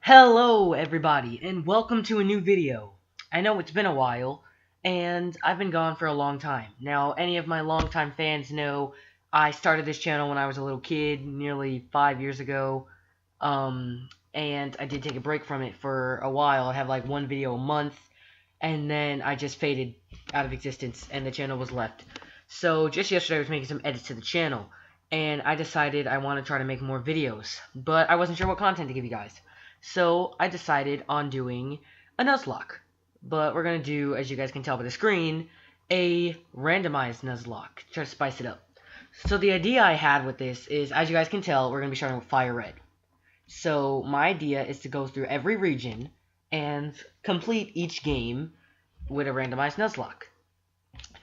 Hello everybody, and welcome to a new video. I know it's been a while, and I've been gone for a long time. Now, any of my longtime fans know I started this channel when I was a little kid, nearly 5 years ago, and I did take a break from it for a while. I have like one video a month, and then I just faded out of existence, and the channel was left. So, just yesterday I was making some edits to the channel, and I decided I want to try to make more videos, but I wasn't sure what content to give you guys. So I decided on doing a Nuzlocke. But we're going to do, as you guys can tell by the screen, a randomized Nuzlocke. Try to spice it up. So the idea I had with this is, as you guys can tell, we're going to be starting with Fire Red. So my idea is to go through every region and complete each game with a randomized Nuzlocke.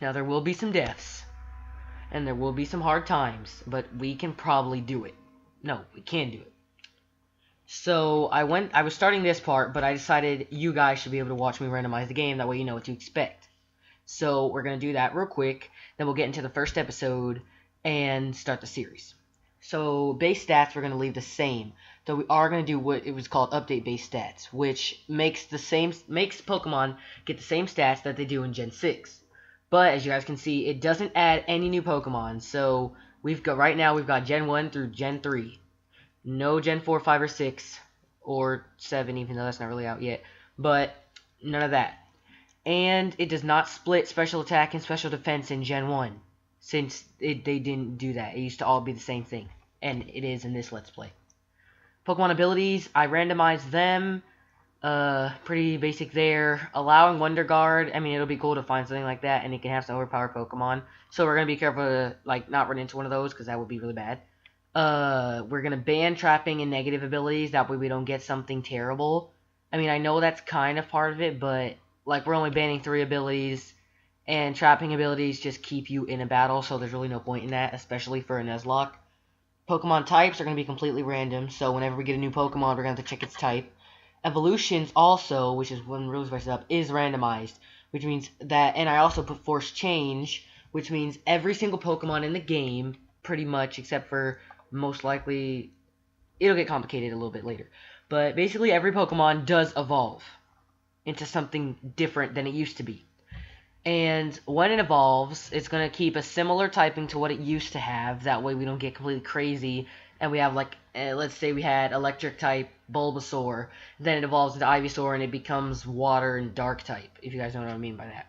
Now there will be some deaths, and there will be some hard times, but we can probably do it. No, we can do it. So I was starting this part, but I decided you guys should be able to watch me randomize the game, that way you know what to expect. So we're going to do that real quick, then we'll get into the first episode and start the series. So base stats we're going to leave the same, though we are going to do what it was called update base stats, which makes Pokemon get the same stats that they do in Gen 6. But as you guys can see, it doesn't add any new Pokemon, so right now we've got Gen 1 through Gen 3. No Gen 4, 5, or 6, or 7, even though that's not really out yet. But none of that. And it does not split special attack and special defense in Gen 1, since they didn't do that. It used to all be the same thing, and it is in this Let's Play. Pokemon abilities, I randomized them. Pretty basic there. Allowing Wonder Guard, I mean, it'll be cool to find something like that, and it can have some overpowered Pokemon. So we're going to be careful to, not run into one of those, because that would be really bad. We're gonna ban trapping and negative abilities, that way we don't get something terrible. I mean, I know that's kind of part of it, but, we're only banning 3 abilities, and trapping abilities just keep you in a battle, so there's really no point in that, especially for a Nuzlocke. Pokemon types are gonna be completely random, so whenever we get a new Pokemon, we're gonna have to check its type. Evolutions also, which is when really spices up, is randomized, which means that, and I also put force change, which means every single Pokemon in the game, pretty much, except for most likely, it'll get complicated a little bit later. But basically, every Pokemon does evolve into something different than it used to be. And when it evolves, it's going to keep a similar typing to what it used to have. That way we don't get completely crazy. And we have, let's say we had Electric type Bulbasaur. Then it evolves into Ivysaur and it becomes Water and Dark type, if you guys know what I mean by that.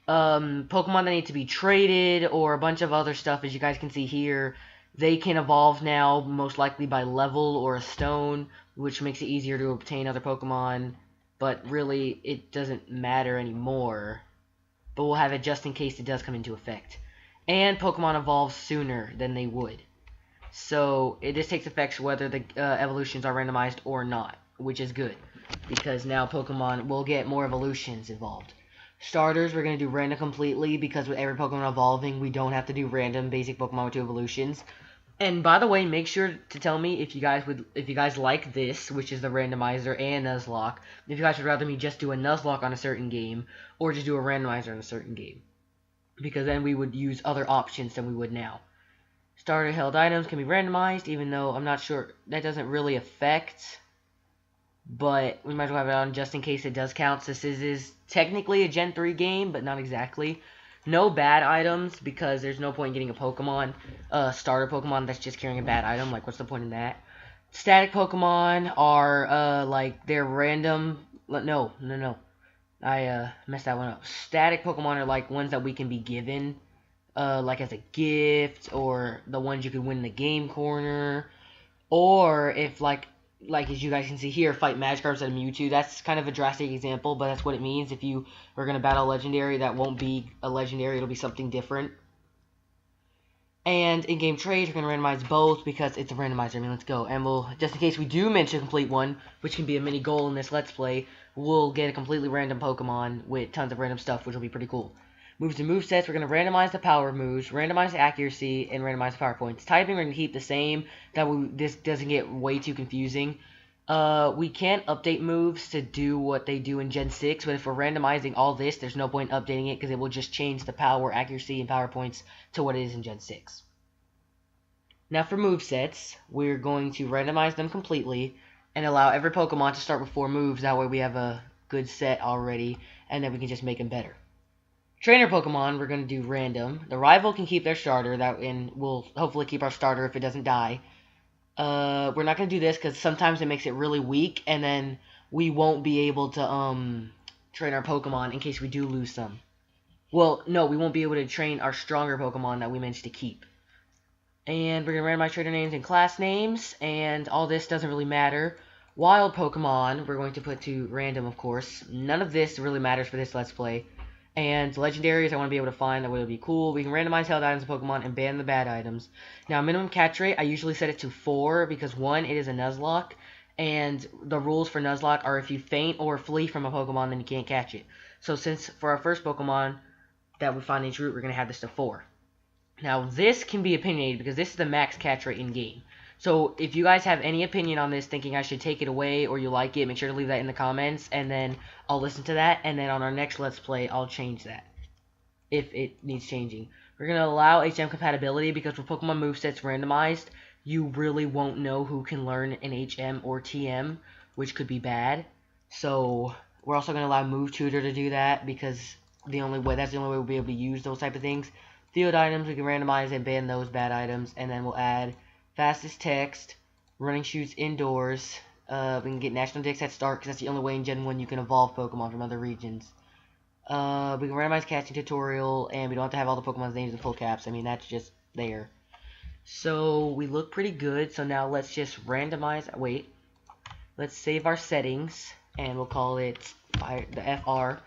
Pokemon that need to be traded, or a bunch of other stuff, as you guys can see here. They can evolve now, most likely by level or a stone, which makes it easier to obtain other Pokemon, but really, it doesn't matter anymore. But we'll have it just in case it does come into effect. And Pokemon evolve sooner than they would. So, it just takes effect whether the evolutions are randomized or not, which is good, because now Pokemon will get more evolutions involved. Starters, we're going to do random completely, because with every Pokemon evolving, we don't have to do random basic Pokemon with 2 evolutions. And by the way, make sure to tell me if you guys like this, which is the randomizer and Nuzlocke. If you guys would rather me just do a Nuzlocke on a certain game, or just do a randomizer on a certain game, because then we would use other options than we would now. Starter held items can be randomized, even though I'm not sure that doesn't really affect. But we might as well have it on just in case it does count. This is technically a Gen 3 game, but not exactly. No bad items, because there's no point in getting a Pokemon, starter Pokemon that's just carrying a bad item. What's the point in that? Static Pokemon are, they're random. No. I messed that one up. Static Pokemon are, ones that we can be given, as a gift, or the ones you could win in the game corner. Or if, as you guys can see here, fight Magikarp instead of Mewtwo. That's kind of a drastic example, but that's what it means. If you are going to battle a Legendary, that won't be a Legendary. It'll be something different. And in-game trades, we're going to randomize both because it's a randomizer. I mean, let's go. And we'll, just in case we do mention complete one, which can be a mini goal in this Let's Play, we'll get a completely random Pokemon with tons of random stuff, which will be pretty cool. Moves and movesets, we're going to randomize the power moves, randomize the accuracy, and randomize the power points. Typing, we're going to keep the same, this doesn't get way too confusing. We can't update moves to do what they do in Gen 6, but if we're randomizing all this, there's no point in updating it, because it will just change the power, accuracy, and power points to what it is in Gen 6. Now for movesets, we're going to randomize them completely, and allow every Pokemon to start with 4 moves. That way we have a good set already, and then we can just make them better. Trainer Pokemon, we're going to do random. The rival can keep their starter, and we'll hopefully keep our starter if it doesn't die. We're not going to do this because sometimes it makes it really weak, and then we won't be able to train our Pokemon in case we do lose some. Well, no, we won't be able to train our stronger Pokemon that we managed to keep. And we're going to randomize trainer names and class names, and all this doesn't really matter. Wild Pokemon, we're going to put to random, of course. None of this really matters for this Let's Play. And legendaries, I want to be able to find. That way it'll be cool. We can randomize held items of Pokemon and ban the bad items. Now, minimum catch rate, I usually set it to 4 because 1, it is a Nuzlocke. And the rules for Nuzlocke are if you faint or flee from a Pokemon, then you can't catch it. So since for our first Pokemon that we find in each route, we're going to have this to 4. Now, this can be opinionated because this is the max catch rate in-game. So, if you guys have any opinion on this, thinking I should take it away or you like it, make sure to leave that in the comments, and then I'll listen to that, and then on our next Let's Play, I'll change that, if it needs changing. We're going to allow HM compatibility because with Pokemon movesets randomized, you really won't know who can learn an HM or TM, which could be bad. So, we're also going to allow Move Tutor to do that because that's the only way we'll be able to use those type of things. Field items, we can randomize and ban those bad items, and then we'll add fastest text, running shoots indoors. We can get National Dex at start because that's the only way in Gen 1 you can evolve Pokemon from other regions. We can randomize catching tutorial, and we don't have to have all the Pokemon's names in full caps. I mean, that's just there. So, we look pretty good. So now let's just randomize. Wait. Let's save our settings, and we'll call it the FR.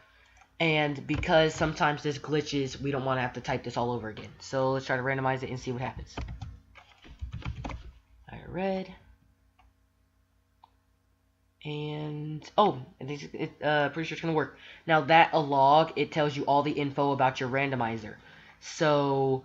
And because sometimes this glitches, we don't want to have to type this all over again. So let's try to randomize it and see what happens. Fire red. And, oh, pretty sure it's going to work. Now that a log, it tells you all the info about your randomizer. So,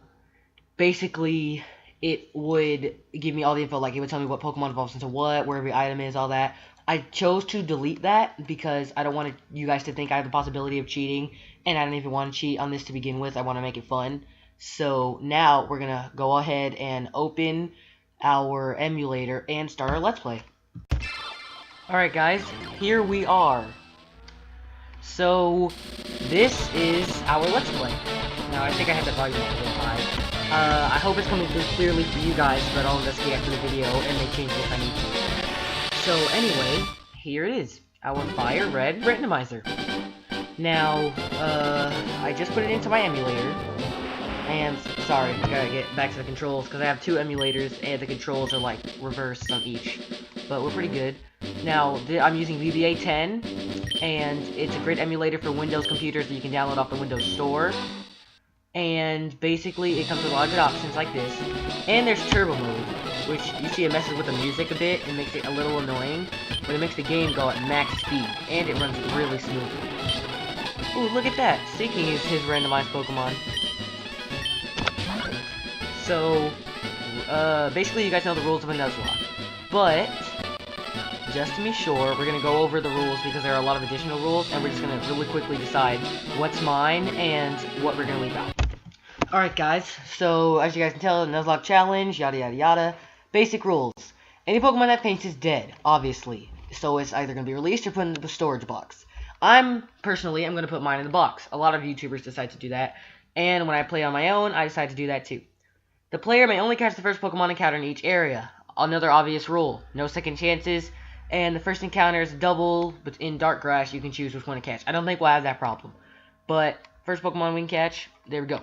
basically, it would give me all the info, like it would tell me what Pokemon evolves into what, where every item is, all that. I chose to delete that because I don't want you guys to think I have the possibility of cheating, and I don't even want to cheat on this to begin with. I want to make it fun. So now we're going to go ahead and open our emulator and start our Let's Play. Alright guys, here we are. So this is our Let's Play. Now I think I had the volume up a little high. I hope it's coming through clearly for you guys, but I'll investigate after the video and make changes if I need to. So anyway, here it is, our Fire Red Randomizer. Now, I just put it into my emulator, and, sorry, I gotta get back to the controls, because I have 2 emulators, and the controls are, like, reversed on each, but we're pretty good. Now, I'm using VBA 10, and it's a great emulator for Windows computers that you can download off the Windows Store. And basically, it comes with a lot of good options like this. And there's Turbo Mode, which you see it messes with the music a bit and makes it a little annoying, but it makes the game go at max speed, and it runs really smoothly. Ooh, look at that! Seeking is his randomized Pokemon. So, basically you guys know the rules of a Nuzlocke. But, just to be sure, we're going to go over the rules because there are a lot of additional rules, and we're just going to really quickly decide what's mine and what we're going to leave out. Alright guys, so as you guys can tell, Nuzlocke challenge, yada yada yada. Basic rules. Any Pokemon that faints is dead, obviously. So it's either going to be released or put in the storage box. Personally, I'm going to put mine in the box. A lot of YouTubers decide to do that. And when I play on my own, I decide to do that too. The player may only catch the first Pokemon encounter in each area. Another obvious rule. No second chances. And the first encounter is double, but in Dark Grass, you can choose which one to catch. I don't think we'll have that problem. But, first Pokemon we can catch, there we go.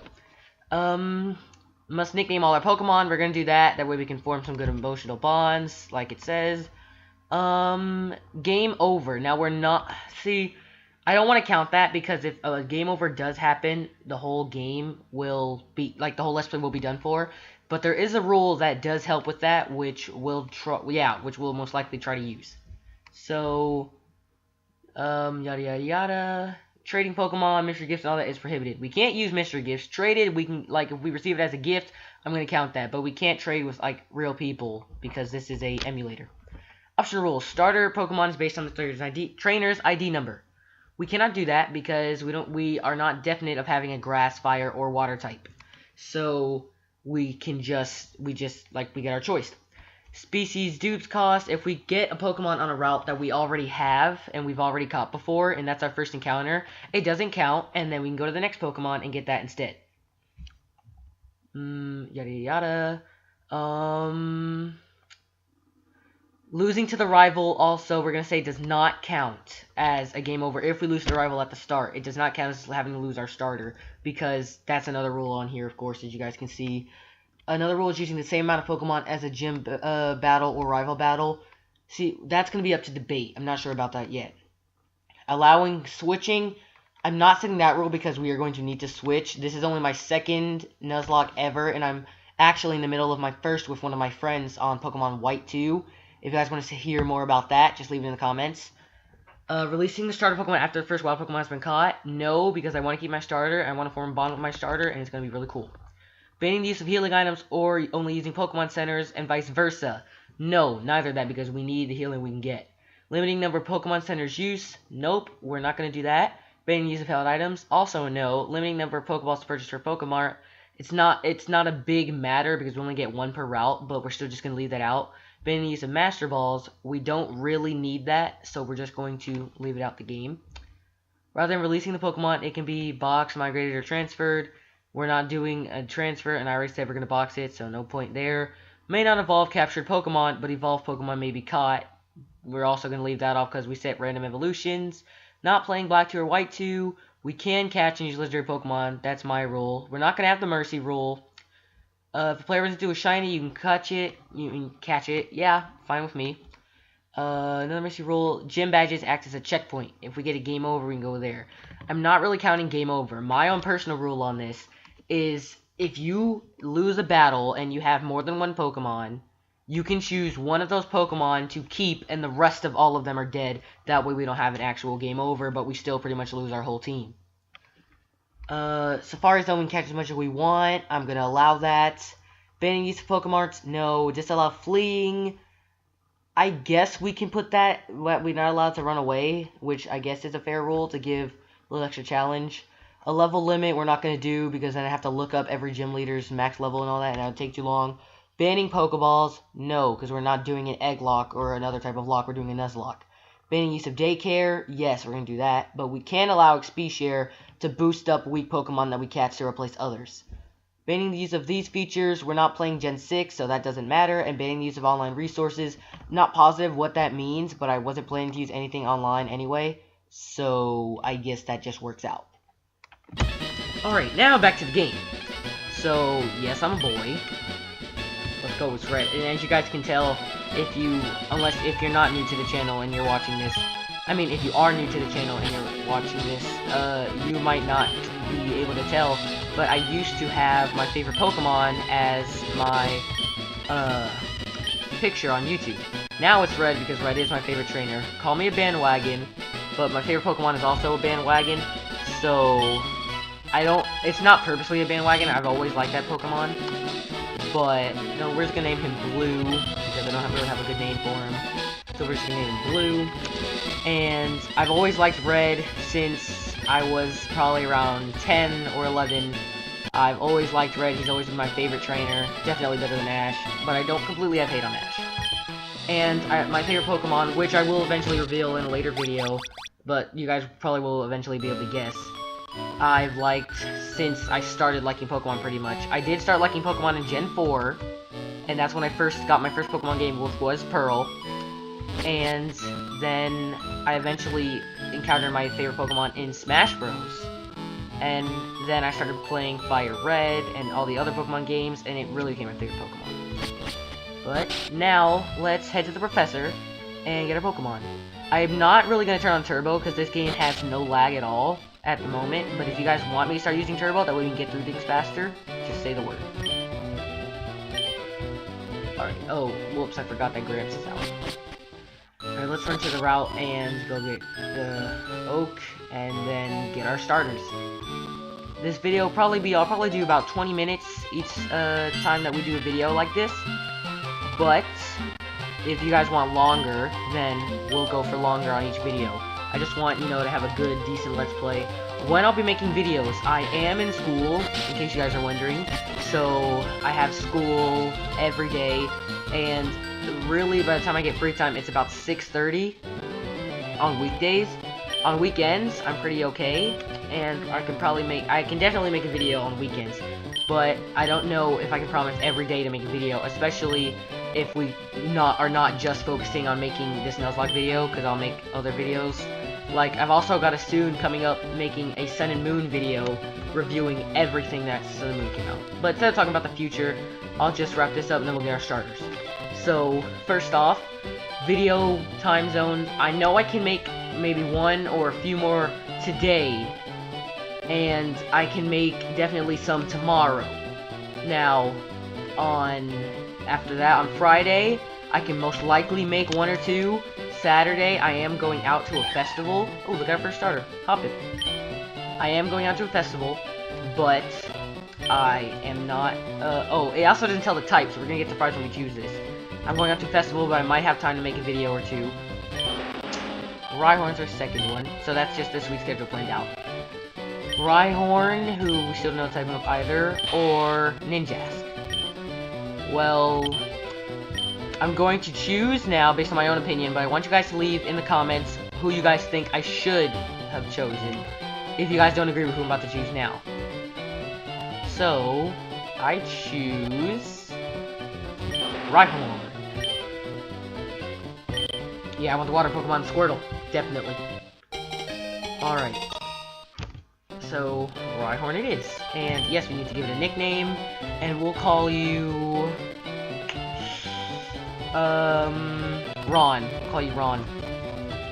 Must nickname all our Pokemon. We're going to do that. That way we can form some good emotional bonds, like it says. Game over. Now we're not... See, I don't want to count that because if a game over does happen, the whole game will be... Like, the whole Let's Play will be done for. But there is a rule that does help with that, which we'll most likely try to use. So, yada yada yada. Trading Pokemon, mystery gifts, and all that is prohibited. We can't use mystery gifts. Traded, we can, like, if we receive it as a gift, I'm going to count that. But we can't trade with, like, real people, because this is a emulator. Optional rules. Starter Pokemon is based on the trainer's ID number. We cannot do that, because we are not definite of having a grass, fire, or water type. So, we get our choice. Species dupes cost, if we get a Pokemon on a route that we already have and we've already caught before, and that's our first encounter, it doesn't count, and then we can go to the next Pokemon and get that instead. Yada yada. Losing to the rival also, we're going to say, does not count as a game over. If we lose to the rival at the start, it does not count as having to lose our starter, because that's another rule on here, of course, as you guys can see. Another rule is using the same amount of Pokemon as a gym battle or rival battle. See, that's going to be up to debate. I'm not sure about that yet. Allowing switching, I'm not setting that rule because we are going to need to switch. This is only my second Nuzlocke ever, and I'm actually in the middle of my first with one of my friends on Pokemon White 2. If you guys want to hear more about that, just leave it in the comments. Releasing the starter Pokemon after the first wild Pokemon has been caught. No, because I want to keep my starter. I want to form a bond with my starter, and it's going to be really cool. Banning the use of healing items or only using Pokemon centers and vice versa. No, neither of that, because we need the healing we can get. Limiting number of Pokemon centers use. Nope, we're not going to do that. Banning the use of held items. Also no. Limiting number of Pokeballs to purchase for Pokemart. It's not a big matter because we only get one per route, but we're still just going to leave that out. Banning the use of Master Balls, we don't really need that, so we're just going to leave it out the game. Rather than releasing the Pokemon, it can be boxed, migrated, or transferred. We're not doing a transfer, and I already said we're going to box it, so no point there. May not evolve captured Pokemon, but evolved Pokemon may be caught. We're also going to leave that off because we set random evolutions. Not playing Black 2 or White 2. We can catch and use legendary Pokemon. That's my rule. We're not going to have the Mercy rule. If a player runs into a shiny, you can catch it. You can catch it. Yeah, fine with me. Another Mercy rule. Gym badges act as a checkpoint. If we get a game over, we can go there. I'm not really counting game over. My own personal rule on this is if you lose a battle and you have more than one Pokemon, you can choose one of those Pokemon to keep and the rest of all of them are dead. That way we don't have an actual game over, but we still pretty much lose our whole team. Safari Zone, we can catch as much as we want. I'm going to allow that. Banning use of Pokemarts, no. Disallow fleeing. I guess we can put that, we're not allowed to run away, which I guess is a fair rule to give a little extra challenge. A level limit we're not going to do because then I have to look up every gym leader's max level and all that, and that would take too long. Banning Pokeballs, no, because we're not doing an egg lock or another type of lock, we're doing a Nuzlocke. Banning use of Daycare, yes, we're going to do that, but we can allow XP Share to boost up weak Pokemon that we catch to replace others. Banning the use of these features, we're not playing Gen 6, so that doesn't matter, and banning the use of online resources, not positive what that means, but I wasn't planning to use anything online anyway, so I guess that just works out. Alright, now back to the game. So, yes, I'm a boy. Let's go with Red. And as you guys can tell, if you're not new to the channel and you're watching this, I mean, if you are new to the channel and you're watching this, you might not be able to tell, but I used to have my favorite Pokemon as my, picture on YouTube. Now it's Red because Red is my favorite trainer. Call me a bandwagon, but my favorite Pokemon is also a bandwagon, so it's not purposely a bandwagon, I've always liked that Pokemon, but, no, we're just gonna name him Blue, because I don't really have a good name for him, so we're just gonna name him Blue, and I've always liked Red since I was probably around 10 or 11, I've always liked Red, he's always been my favorite trainer, definitely better than Ash, but I don't completely have hate on Ash. And my favorite Pokemon, which I will eventually reveal in a later video, but you guys probably will eventually be able to guess, I've liked since I started liking Pokemon pretty much. I did start liking Pokemon in Gen 4, and that's when I first got my first Pokemon game, which was Pearl. And then I eventually encountered my favorite Pokemon in Smash Bros. And then I started playing Fire Red and all the other Pokemon games, and it really became my favorite Pokemon. But now, let's head to the professor and get our Pokemon. I'm not really going to turn on Turbo because this game has no lag at all at the moment, but if you guys want me to start using Turbo, that way we can get through things faster, just say the word. Alright, oh, whoops, I forgot that Gramps is out. Alright, let's run to the route and go get the Oak, and then get our starters. This video I'll probably do about 20 minutes each time that we do a video like this, but if you guys want longer, then we'll go for longer on each video. I just want, to have a good, decent Let's Play. When I'll be making videos, I am in school, in case you guys are wondering. So, I have school every day, and really, by the time I get free time, it's about 6:30 on weekdays. On weekends, I'm pretty okay, and I can definitely make a video on weekends, but I don't know if I can promise every day to make a video, especially if we are not just focusing on making this Nuzlocke video, because I'll make other videos. Like, I've also got a soon coming up making a Sun and Moon video reviewing everything that Sun and Moon came out. But instead of talking about the future, I'll just wrap this up and then we'll get our starters. So, first off, video time zones. I know I can make maybe one or a few more today, and I can make definitely some tomorrow. Now, after that, on Friday, I can most likely make one or two. Saturday, I am going out to a festival. Oh, look at our first starter. Hop it. I am going out to a festival, but I am not, oh, it also doesn't tell the type, so we're gonna get surprised when we choose this. I'm going out to a festival, but I might have time to make a video or two. Rhyhorn's our second one, so that's just this week's schedule planned out. Rhyhorn, who we still don't know the type of either, or Ninjask. Well, I'm going to choose now based on my own opinion, but I want you guys to leave in the comments who you guys think I should have chosen, if you guys don't agree with who I'm about to choose now. So, I choose Rhyhorn. Yeah, I want the water Pokemon Squirtle. Definitely. Alright. So, Rhyhorn it is. And yes, we need to give it a nickname. And we'll call you... Ron. We'll call you Ron.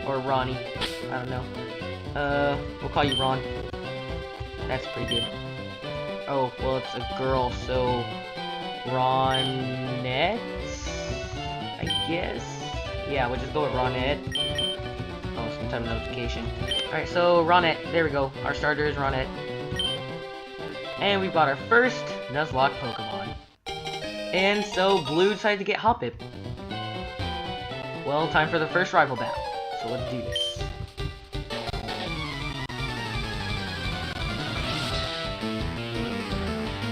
Or Ronnie. I don't know. We'll call you Ron. That's pretty good. Oh, well, it's a girl, so... Ronette? I guess? Yeah, we'll just go with Ronette. Oh, some type of notification. Alright, so Ronette. There we go. Our starter is Ronette. And we've got our first Nuzlocke Pokemon. And so, Blue decided to get Hoppip. Well, time for the first rival battle. So let's do this.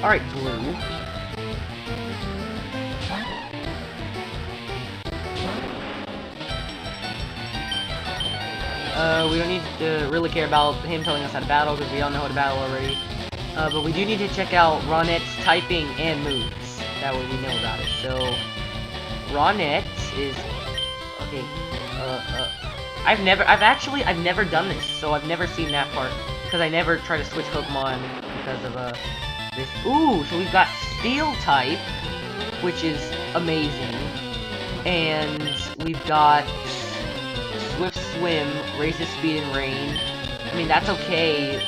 Alright, Blue. We don't need to really care about him telling us how to battle, because we all know how to battle already. But we do need to check out Ronette's typing and moves. That way we know about it. So, Ronette is... Okay, I've never done this, so I've never seen that part, because I never try to switch Pokemon because of, this. Ooh, so we've got Steel type, which is amazing, and we've got Swift Swim, raises speed and rain. I mean, that's okay.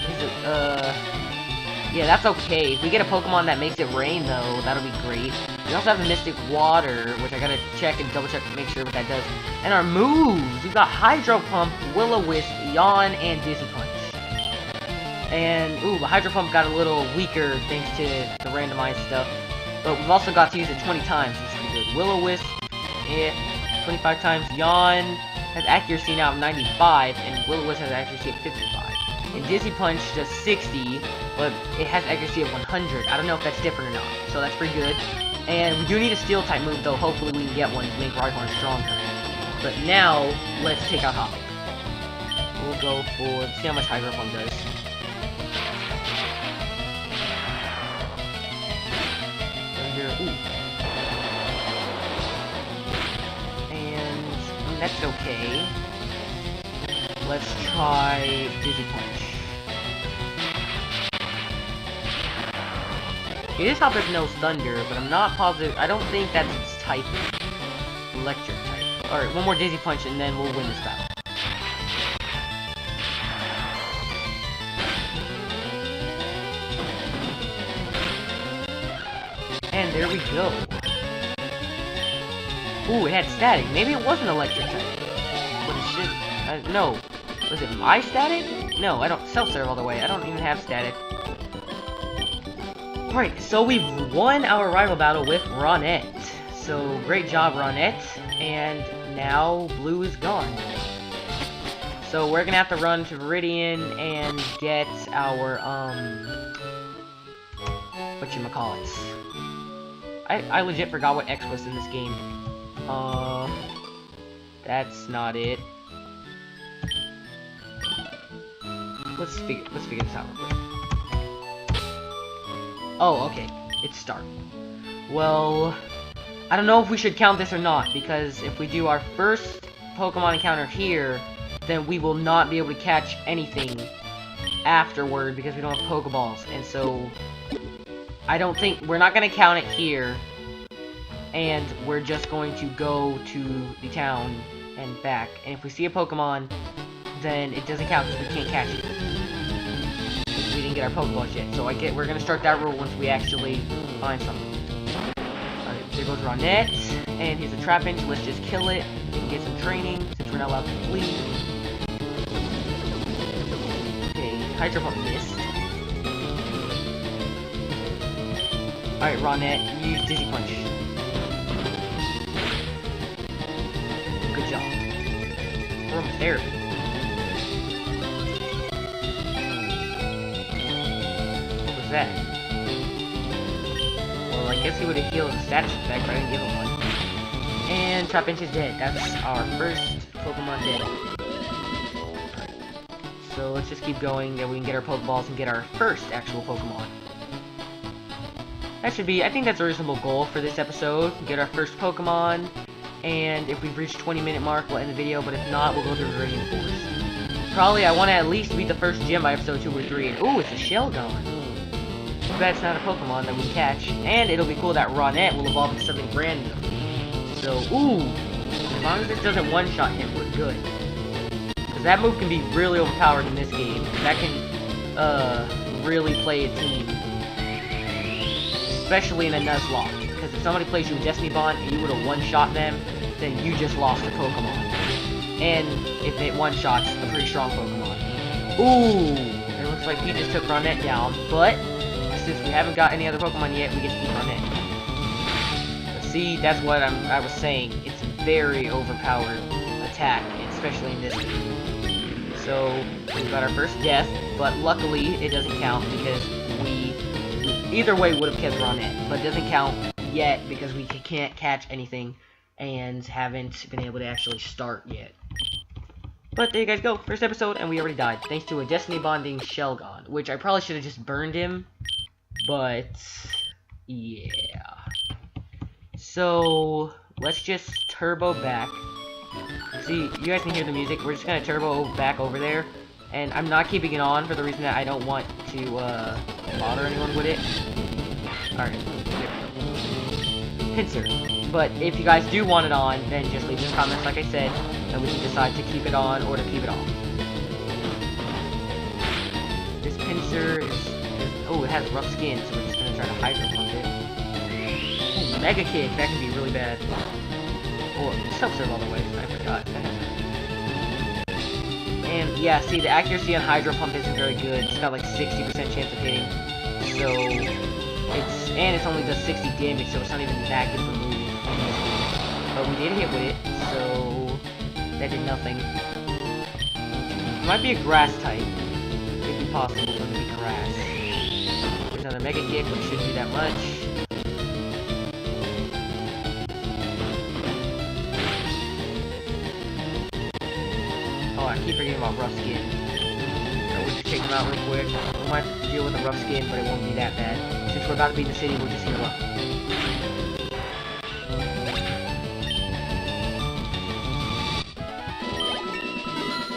Yeah, that's okay. If we get a Pokemon that makes it rain, though, that'll be great. We also have the Mystic Water, which I gotta check and double check to make sure what that does. And our moves! We've got Hydro Pump, Will-O-Wisp, Yawn, and Dizzy Punch. And, ooh, the Hydro Pump got a little weaker thanks to the randomized stuff. But we've also got to use it 20 times, which is pretty good. Will-O-Wisp, 25 times. Yawn has accuracy now of 95, and Will-O-Wisp has accuracy of 55. And Dizzy Punch does 60, but it has accuracy of 100. I don't know if that's different or not, so that's pretty good. And we do need a Steel-type move, though. Hopefully we can get one to make Rhyhorn stronger. But now, let's take out Hoppip. We'll go for... see how much Hydro Pump does. Ooh. And that's okay. Let's try Dizzy Punch. It is Hoppip knows Thunder, but I'm not positive. I don't think that's its type. Electric type. Alright, one more Dizzy Punch and then we'll win this battle. And there we go. Ooh, it had static. Maybe it wasn't electric type. But it should... no. Was it my static? No, I don't self-serve all the way. I don't even have static. Alright, so we've won our rival battle with Ronette. So, great job, Ronette. And now, Blue is gone. So, we're gonna have to run to Viridian and get our, whatchamacallits. I legit forgot what X was in this game. That's not it. Let's figure this out real quick. Oh, okay. It's start. Well, I don't know if we should count this or not, because if we do our first Pokemon encounter here, then we will not be able to catch anything afterward because we don't have Pokeballs. And so, I don't think, we're not going to count it here. And we're just going to go to the town and back. And if we see a Pokemon, then it doesn't count because we can't catch it. Because we didn't get our Pokeballs yet. So we're going to start that rule once we actually find something. Alright, there goes Ronette. And here's a Trapinch. Let's just kill it and get some training since we're not allowed to flee. Okay, Hydro Pump missed. Alright, Ronette, use Dizzy Punch. Good job. Aromatherapy. What was that? Well, I guess he would have healed a status effect, but I didn't give him one. And Trapinch is dead. That's our first Pokemon dead. Alright. So let's just keep going, and we can get our Pokeballs and get our first actual Pokemon. That should be, I think that's a reasonable goal for this episode. Get our first Pokemon, and if we've reached 20-minute mark, we'll end the video, but if not, we'll go through Viridian Forest. Probably, I want to at least beat the first gym by episode 2 or 3, and ooh, it's a Shelgon. Too bad it's not a Pokemon that we can catch, and it'll be cool that Ronette will evolve into something random. So, ooh, as long as it doesn't one-shot him, we're good. Because that move can be really overpowered in this game. That can, really play a team. Especially in a Nuzlocke, because if somebody plays you in Destiny Bond and you would have one-shot them, then you just lost a Pokemon. And if it one-shots a pretty strong Pokemon. Ooh! It looks like we just took Ronette down, but since we haven't got any other Pokemon yet, we get to keep Ronette. But see, that's what I was saying. It's a very overpowered attack, especially in this game. So, we got our first death, but luckily it doesn't count because we either way would have kept Ronette, but it doesn't count yet because we can't catch anything and haven't been able to actually start yet. But there you guys go, first episode, and we already died, thanks to a Destiny Bonding Shelgon, which I probably should have just burned him, but yeah. So, let's just turbo back. See, you guys can hear the music, we're just gonna turbo back over there. And I'm not keeping it on for the reason that I don't want to bother anyone with it. Alright, Pinsir. But if you guys do want it on, then just leave in the comments like I said, and we can decide to keep it on or to keep it off. This Pinsir is oh, it has rough skin, so we're just gonna try to Hydro Pump it. Ooh, Mega Kick, that can be really bad. Oh, self-serve all the way, I forgot. And yeah, see, the accuracy on Hydro Pump isn't very good. It's got like 60% chance of hitting. So, it's only does 60 damage, so it's not even that good of a move. But we did hit with it, so that did nothing. It might be a grass type. Could be possible for it to be grass. There's another Mega Kick, which shouldn't do that much. Oh, I keep forgetting about rough skin. So we'll just take them out real quick. We might have to deal with a rough skin, but it won't be that bad. Since we're about to be in the city, we'll just heal up.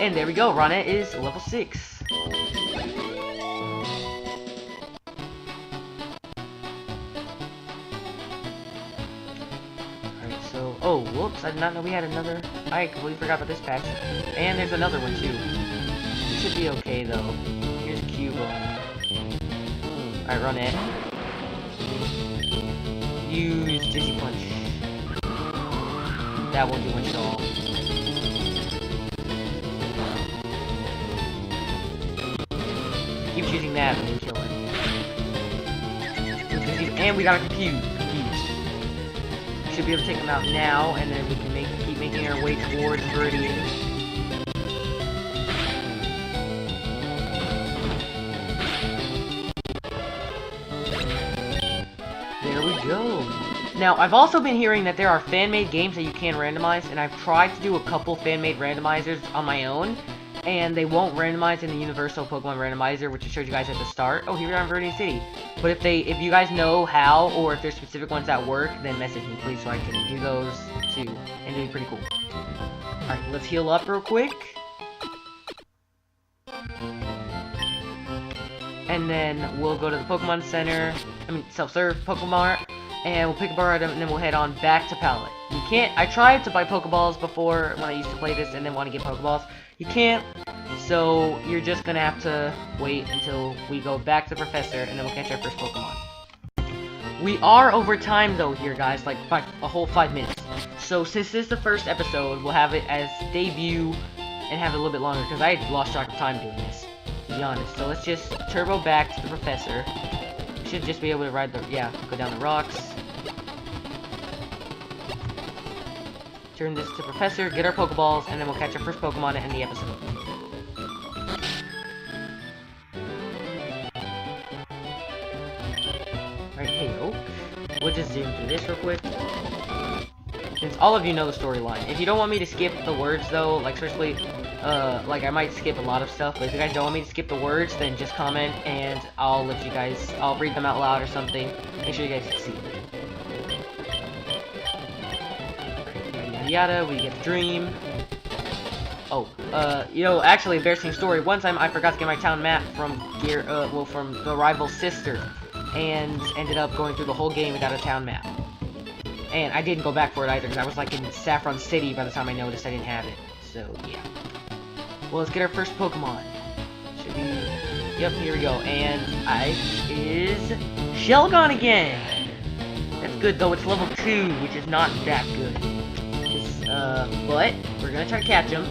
And there we go, Ronette is level 6. Alright, so... oh, whoops, I did not know we had another... I completely forgot about this patch. And there's another one, too. It should be okay, though. Here's Cubone. Alright, Ronette. Use Dizzy Punch. That won't do much at all. Keep choosing that and then kill it. And we got a Confuse. We should be able to take them out now, and then we can keep making our way towards Viridian. There we go. Now, I've also been hearing that there are fan-made games that you can randomize, and I've tried to do a couple fan-made randomizers on my own, and they won't randomize in the universal Pokemon randomizer, which I showed you guys at the start. Oh, here we are in Viridian City. But if you guys know how, or if there's specific ones that work, then message me, please, so I can do those too, and it'd be pretty cool. Alright, let's heal up real quick. And then we'll go to the Pokemon Center, self-serve Pokemon, and we'll pick a bar item, and then we'll head on back to Pallet. You can't, I tried to buy Pokeballs before when I used to play this and then want to get Pokeballs. You can't, so you're just gonna have to wait until we go back to the Professor, and then we'll catch our first Pokemon. We are over time though here, guys, like a whole 5 minutes. So since this is the first episode, we'll have it as debut and have it a little bit longer, because I had lost track of time doing this, to be honest. So let's just turbo back to the Professor. Should just be able to ride the, go down the rocks. Turn this to Professor, get our Pokeballs, and then we'll catch our first Pokemon and end the episode. Alright, hey, we'll just zoom through this real quick. Since all of you know the storyline. If you don't want me to skip the words, though, like, seriously, like, I might skip a lot of stuff, but if you guys don't want me to skip the words, then just comment, and I'll let you guys, I'll read them out loud or something. Make sure you guys can see. Yada, we get the dream. Oh, you know, actually, embarrassing story. One time I forgot to get my town map from from the rival's sister, and ended up going through the whole game without a town map. And I didn't go back for it either, because I was like in Saffron City by the time I noticed I didn't have it. So, yeah. Well, let's get our first Pokemon. Should be... Yep, here we go. And is Shelgon again! That's good, though. It's level 2, which is not that good. But we're gonna try to catch him.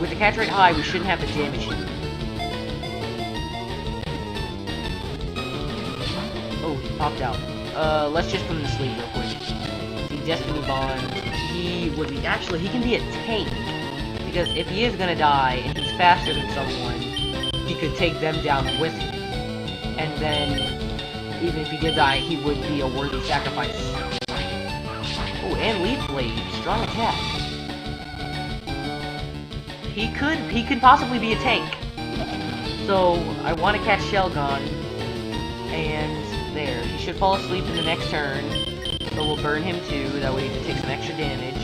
With the catch rate high, we shouldn't have to damage him. Oh, he popped out. Let's just put him to sleep real quick. See, Destiny Bond, he can be a tank. Because if he is gonna die, and he's faster than someone, he could take them down with him. And then, even if he did die, he would be a worthy sacrifice. Oh, and Leaf Blade, strong attack. He could possibly be a tank. So, I want to catch Shelgon, and there. He should fall asleep in the next turn, so we'll burn him too, that way he can take some extra damage.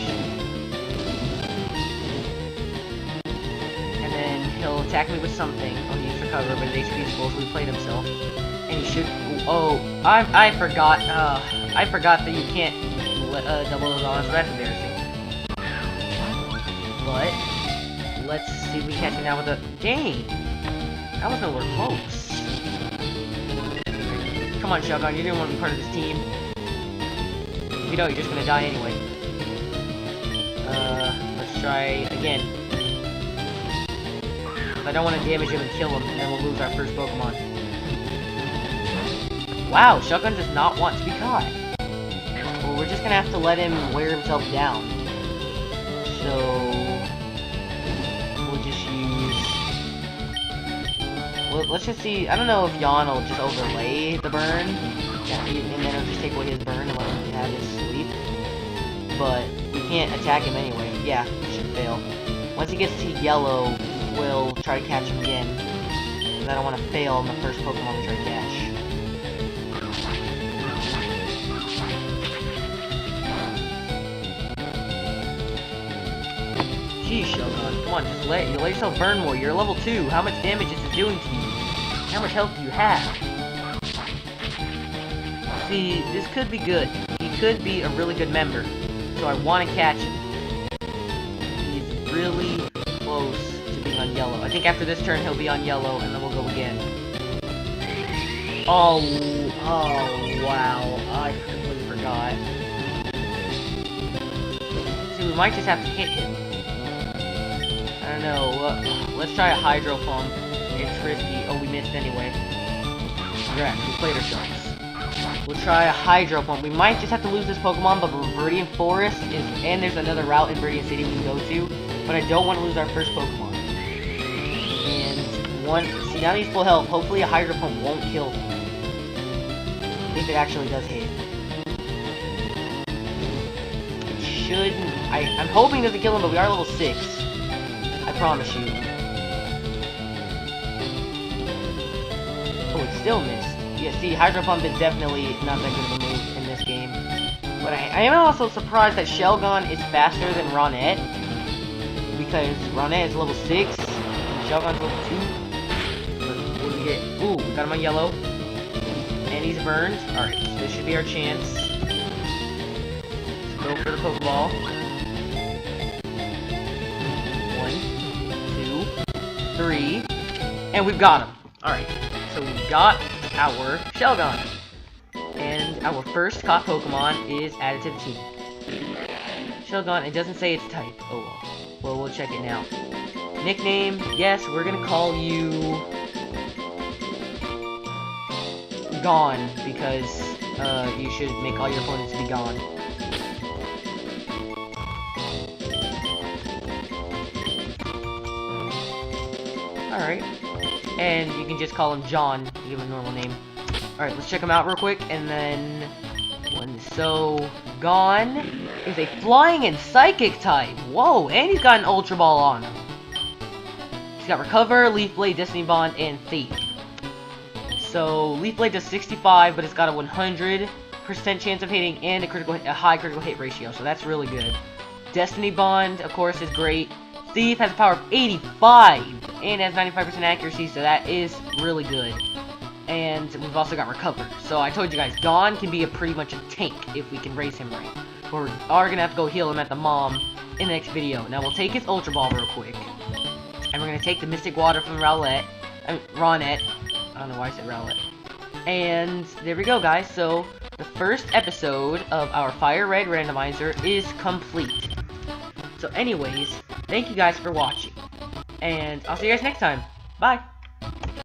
And then he'll attack me with something. I'll use recover, but his HP is full, so he played himself. And he should... Oh, I forgot that you can't double those on, so that's embarrassing. But, let's see if we can catch him now with a... Dang! That was nowhere close. Come on, Shelgon, you didn't want to be part of this team. If you don't, you're just gonna die anyway. Let's try again. I don't want to damage him and kill him, and then we'll lose our first Pokemon. Wow, Shelgon does not want to be caught. Well, we're just gonna have to let him wear himself down. So... we'll just use... Well, let's just see. I don't know if Yawn will just overlay the burn, and then it'll just take away his burn and let him have his sleep. But we can't attack him anyway. Yeah, it should fail. Once he gets to yellow, we'll try to catch him again. Because I don't want to fail on the first Pokemon we try to catch. Jeez, Shelgon, come on, just let yourself burn more. You're level 2. How much damage is it doing to you? How much health do you have? See, this could be good. He could be a really good member. So I want to catch him. He's really close to being on yellow. I think after this turn he'll be on yellow, and then we'll go again. Oh, wow. I completely forgot. See, we might just have to hit him. I don't know. Let's try a Hydro Pump. It's risky. Oh, we missed anyway. Congrats, we played ourselves. We'll try a Hydro Pump. We might just have to lose this Pokemon, but Viridian Forest is... And there's another route in Viridian City we can go to. But I don't want to lose our first Pokemon. And one... See, now he's full health. Hopefully a Hydro Pump won't kill him. If it actually does hit. should... I'm hoping it doesn't kill him, but we are level 6. I promise you. Oh, it still missed. Yeah, see, Hydro Pump is definitely not that good of a move in this game. But I am also surprised that Shelgon is faster than Ronette. Because Ronette is level 6, and Shelgon's level 2. What do we get? Ooh, we got him on yellow. And he's burned. Alright, so this should be our chance. Let's go for the Pokeball. 1, 2, 3. And we've got him. Alright, so we got our Shelgon. And our first caught Pokemon is added to the team. Shelgon, it doesn't say its type. Oh well. Well, we'll check it now. Nickname, yes, we're gonna call you... Gone, because you should make all your opponents be gone. Alright. And you can just call him John, give him a normal name. Alright, let's check him out real quick, and then... So, Gone is a flying and psychic type. Whoa, and he's got an Ultra Ball on him. He's got Recover, Leaf Blade, Destiny Bond, and Thief. So, Leaf Blade does 65, but it's got a 100% chance of hitting and a high critical hit ratio, so that's really good. Destiny Bond, of course, is great. Thief has a power of 85 and has 95% accuracy, so that is really good. And we've also got Recover. So I told you guys, Gone can be pretty much a tank if we can raise him right. But we are going to have to go heal him at the mom in the next video. Now we'll take his Ultra Ball real quick. And we're going to take the Mystic Water from Ronette. I don't know why I said Rowlet. And there we go, guys. So the first episode of our Fire Red Randomizer is complete. So anyways, thank you guys for watching. And I'll see you guys next time. Bye!